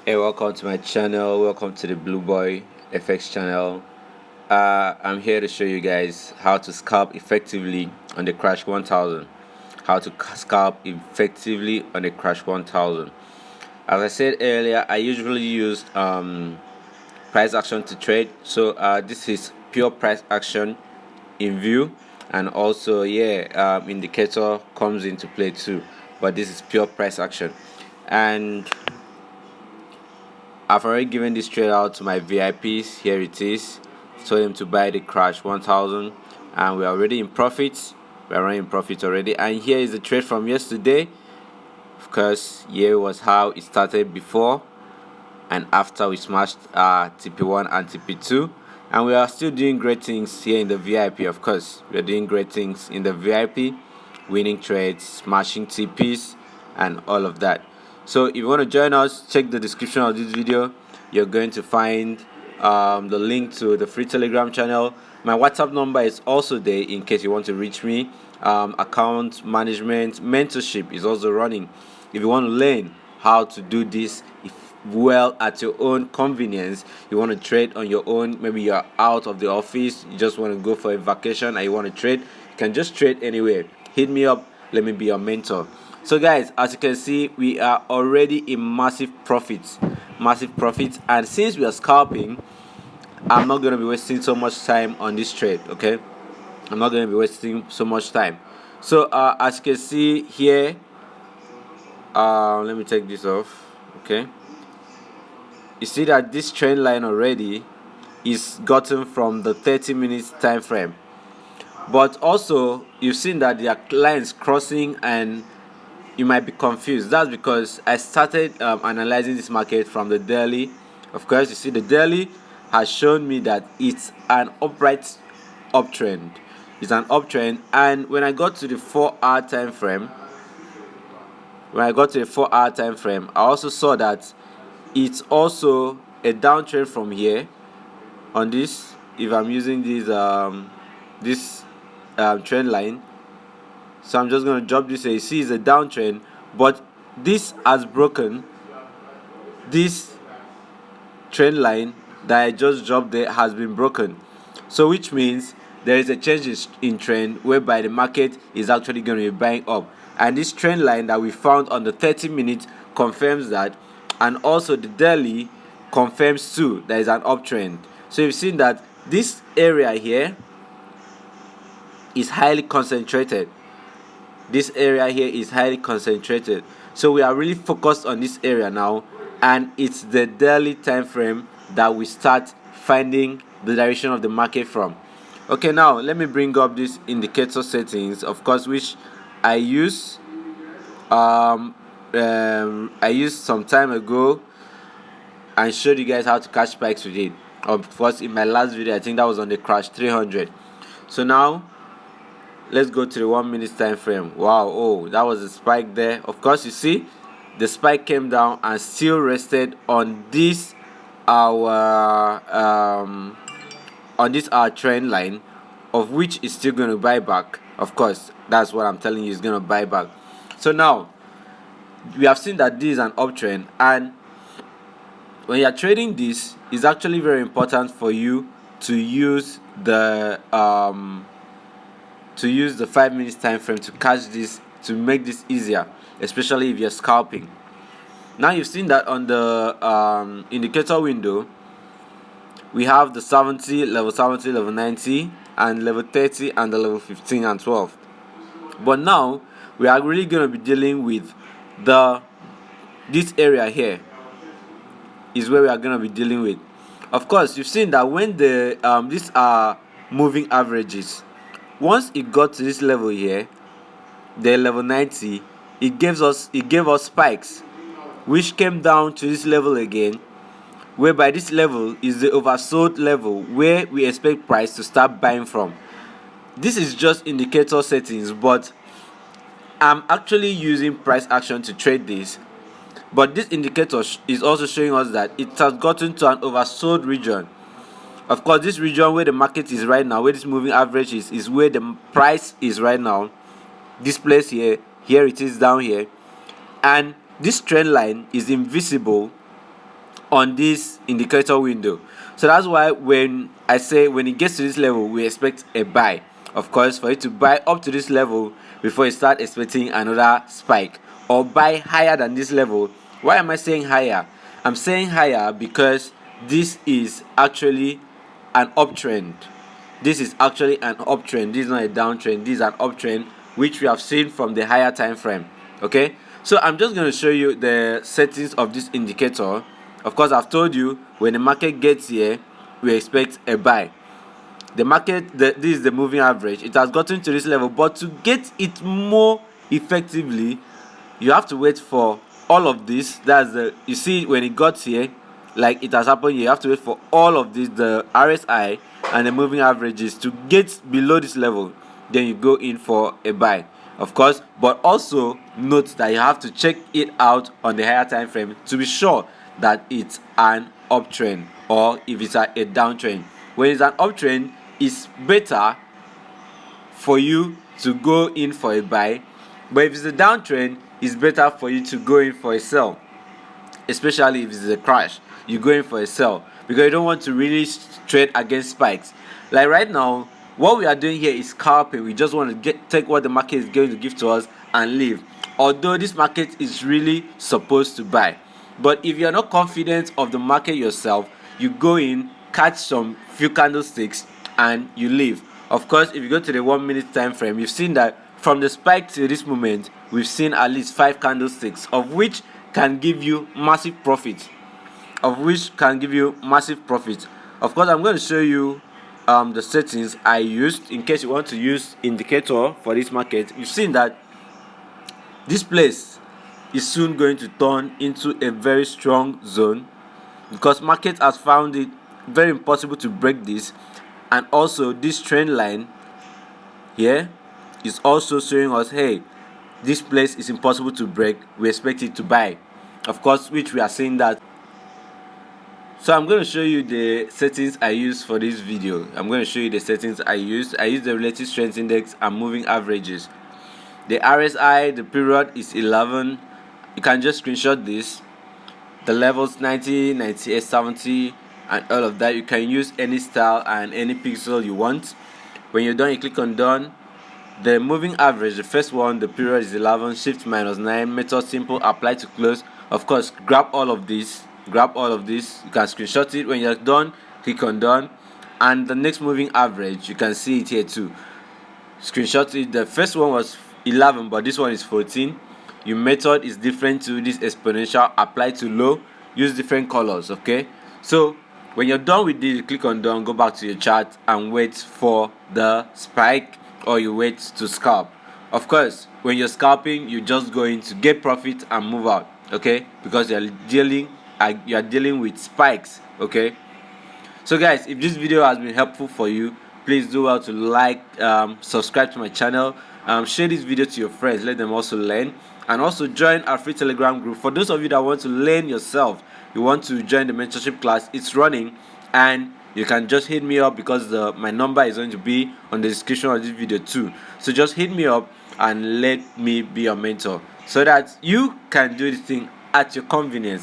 Hey, welcome to my channel. Welcome to the Blue Boy FX channel. I'm here to show you guys how to scalp effectively on the Crash 1000. How to scalp effectively on the Crash 1000. As I said earlier, I usually use price action to trade. So this is pure price action in view, and also indicator comes into play too. But this is pure price action, and I've already given this trade out to my VIPs. Here it is. Told them to buy the Crash 1000, and we're already in profits. We're running in profit already. And here is the trade from yesterday. Of course, here was how it started before and after we smashed TP1 and TP2. And we are still doing great things here in the VIP. Of course, we're doing great things in the VIP, winning trades, smashing TPs, and all of that. So if you want to join us, check the description of this video. You're going to find the link to the free Telegram channel. My WhatsApp number is also there in case you want to reach me. Account management mentorship is also running. If you want to learn how to do this well at your own convenience, you want to trade on your own, maybe you're out of the office, you just want to go for a vacation and you want to trade, you can just trade anywhere. Hit me up, let me be your mentor. So guys, as you can see, we are already in massive profits, and since we are scalping, I'm not going to be wasting so much time on this trade. Okay, I'm not going to be wasting so much time. So as you can see here, let me take this off. Okay, you see that this trend line already is gotten from the 30 minutes time frame, but also you've seen that there are lines crossing and you might be confused. That's because I started analyzing this market from the daily. Of course, you see the daily has shown me that it's an upright uptrend. It's an uptrend, and when I got to the 4-hour time frame, I also saw that it's also a downtrend from here on this. If I'm using this trend line, so I'm just going to drop this. You see, it's a downtrend, but this has broken. This trend line that I just dropped there has been broken, so which means there is a change in trend whereby the market is actually going to be buying up, and this trend line that we found on the 30 minutes confirms that, and also the daily confirms too there is an uptrend. So you've seen that this area here is highly concentrated. So we are really focused on this area now, and it's the daily time frame that we start finding the direction of the market from. Okay, now let me bring up this indicator settings, of course, which I used some time ago and showed you guys how to catch spikes with it. Of course, in my last video, I think that was on the Crash 300. So now let's go to the 1 minute time frame. Wow, oh, that was a spike there. Of course, you see the spike came down and still rested on this our trend line, of which is still going to buy back. Of course, that's what I'm telling you, is going to buy back. So now we have seen that this is an uptrend, and when you are trading this, it's actually very important for you to use the 5 minutes time frame to catch this, to make this easier, especially if you're scalping. Now you've seen that on the indicator window, we have the 70, level 90, and level 30, and the level 15 and 12. But now we are really going to be dealing with this area here is where we are going to be dealing with. Of course, you've seen that when these are moving averages, once it got to this level here, the level 90, it gave us spikes, which came down to this level again, whereby this level is the oversold level where we expect price to start buying from. This is just indicator settings, but I'm actually using price action to trade this. But this indicator is also showing us that it has gotten to an oversold region. Of course, this region where the market is right now, where this moving average is where the price is right now. This place here it is down here, and this trend line is invisible on this indicator window. So that's why when I say when it gets to this level, we expect a buy. Of course, for it to buy up to this level before you start expecting another spike, or buy higher than this level. Why am I saying higher? I'm saying higher because this is actually an uptrend. This is actually an uptrend. This is not a downtrend. This is an uptrend, which we have seen from the higher time frame. Okay, so I'm just going to show you the settings of this indicator. Of course, I've told you when the market gets here, we expect a buy. The market, this is the moving average. It has gotten to this level, but to get it more effectively, you have to wait for all of this. That's the, you see, when it got here, like it has happened, you have to wait for all of this, the RSI and the moving averages, to get below this level. Then you go in for a buy, of course. But also note that you have to check it out on the higher time frame to be sure that it's an uptrend, or if it's a downtrend. When it's an uptrend, it's better for you to go in for a buy, but if it's a downtrend, it's better for you to go in for a sell. Especially if it's a crash, you go in for a sell because you don't want to really trade against spikes. Like right now, what we are doing here is scalping. We just want to take what the market is going to give to us and leave, although this market is really supposed to buy. But if you're not confident of the market yourself, you go in, catch some few candlesticks, and you leave. Of course, if you go to the 1 minute time frame, you've seen that from the spike to this moment, we've seen at least 5 candlesticks, of which can give you massive profit. Of course, I'm going to show you the settings I used in case you want to use indicator for this market. You've seen that this place is soon going to turn into a very strong zone, because market has found it very impossible to break this. And also this trend line here is also showing us, hey, this place is impossible to break, we expect it to buy, of course, which we are seeing that. So I'm going to show you the settings I use for this video. I'm going to show you the settings I use the relative strength index and moving averages. The RSI, the period is 11. You can just screenshot this. The levels 90, 98, 70, and all of that. You can use any style and any pixel you want. When you're done, you click on done. The moving average, the first one, the period is 11, shift -9, method simple, apply to close. Of course, grab all of this. You can screenshot it. When you're done, click on done. And the next moving average, you can see it here too. Screenshot it. The first one was 11, but this one is 14. Your method is different to this exponential, apply to low, use different colors. Okay, so when you're done with this, you click on done, go back to your chart and wait for the spike, or you wait to scalp. Of course, when you're scalping, you're just going to get profit and move out. Okay, because you're dealing with spikes. Okay, so guys, if this video has been helpful for you, please do well to like, subscribe to my channel, share this video to your friends, let them also learn, and also join our free Telegram group. For those of you that want to learn yourself, you want to join the mentorship class, it's running, and you can just hit me up because my number is going to be on the description of this video too. So just hit me up and let me be your mentor so that you can do this thing at your convenience.